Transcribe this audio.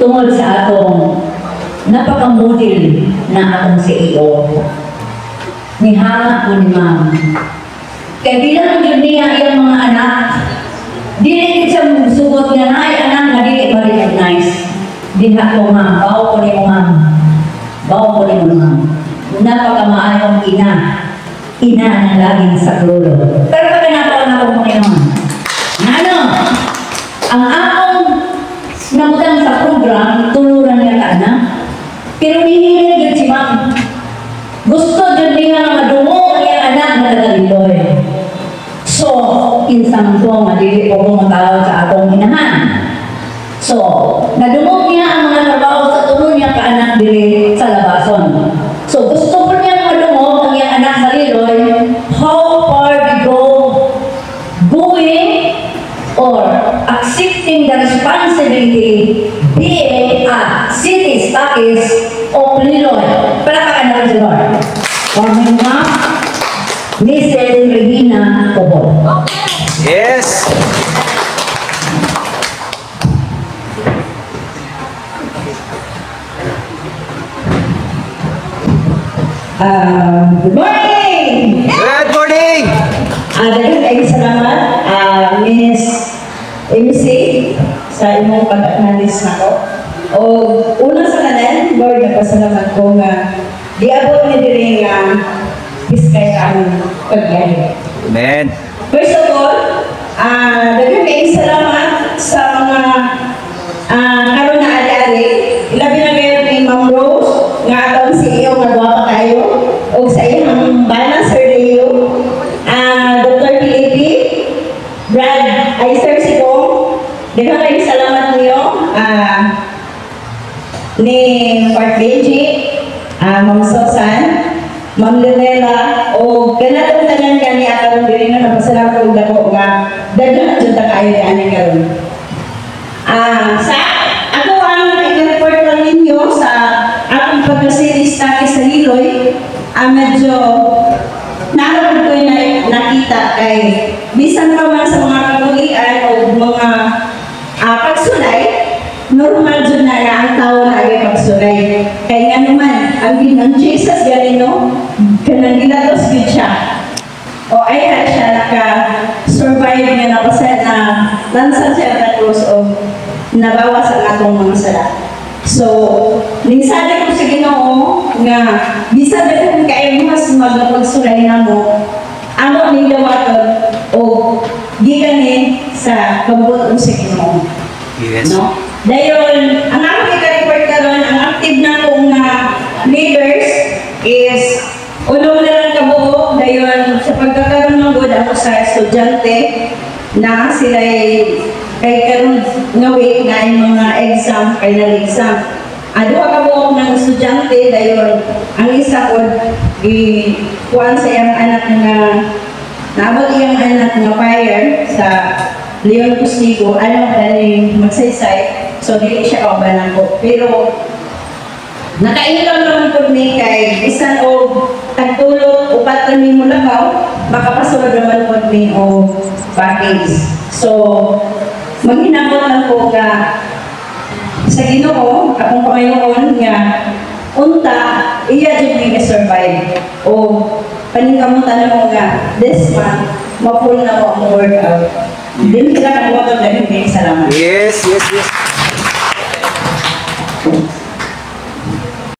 tungod sa atong napakamodel na atong CEO. Nihanga ko ni ma'am. Kaya bilang yun niya iyang mga anak, dili siya sugot nga na ay anak na dili ma-recognize. Diha ko ma'am, bawo ko ni mo ma'am. Bawo ko ni mo ma'am. Napakamaayong ina. Ina na laging sa lolo. Pero kami napaw na akong Panginoon. Ano? Ang akong namutang sa program, tuluran niya ka na. Pero hihirin yun si ma'am. Gusto dyan niya madungo ang iyang anak na nagaliloy. So, insang ko, madili po kong matawag sa atong inahan. So, nadungog niya ang mga trabaho sa tulong niya ka-anak dili sa labason. So, gusto ko niya madungog ang iyang anak sa liloy, how far we go going or accepting the responsibility being a city status of Liloy. Palakpakan natin si Lord. Forming Ma'am, Mrs. Regina Cobol. Yes! Good morning! Good morning! Daghang kayong salamat, Miss MC, sa imong pag-analyze na ko. O una sa kanan, Lord, nagpasalamat ko nga diabot ni diri nga biskay kami pagyahe. Amen. First of all, daghang kayong salamat sa mga karon na ari-ari. Ilabi na kayo ni Ma'am Rose, nga atong CEO nga gwapa kayo, o sa iyang bana, Sir Leo, Dr. PAP, Brad Aiser Sibong, daghang kayong salamat niyo, ni Park Benji, Ma'am Susan, Ma'am Lunella, o ganatong tanan kani aron diri nga napasalamat og dako nga daghan jud ta kayo ani karon. Sa ako ang i-report lang ninyo sa akong pag-series sa Liloy, medyo naroon ko na nakita kay bisan pa man sa mga kagulian o mga pagsulay, normal dyan na ang tao na ay pagsulay. Kaya nga naman, ang Jesus Galino, kanang gilatos yun siya. O ayan siya naka-survive nga napasan na lansan siya na cross o nabawas ang atong mga sala. So, ninsali ko sa Ginoo nga bisa dahil kayo mas magpagsulay na mo, ano ang nilawaton o giganin sa kabuot sa Ginoo. Yes. No? Dahil, ang akong ika-report karon, ang active na kong leaders is unong na lang kabuo dahil sa pagkakaroon ng good ako sa estudyante na sila kay karon nga week na yung mga exam, final exam. Duha kabuo ng estudyante dahil ang isa ko kuwan sa iyang anak nga naabot iyang anak nga fire sa Leon Pustigo, ano dali magsaysay, so dili siya kaubanan ko. Pero nakailaw naman po ni kay isan o tagtulog upat kami mo lakaw, makapasunod naman po ni o package. So maghinabot lang po ka sa Ginoo, akong Panginoon nga unta iya jud ni survive o paningkamutan mo nga this month mapul na mo ang workout. Hindi sila kang wato dahil may salamat. Yes, yes, yes.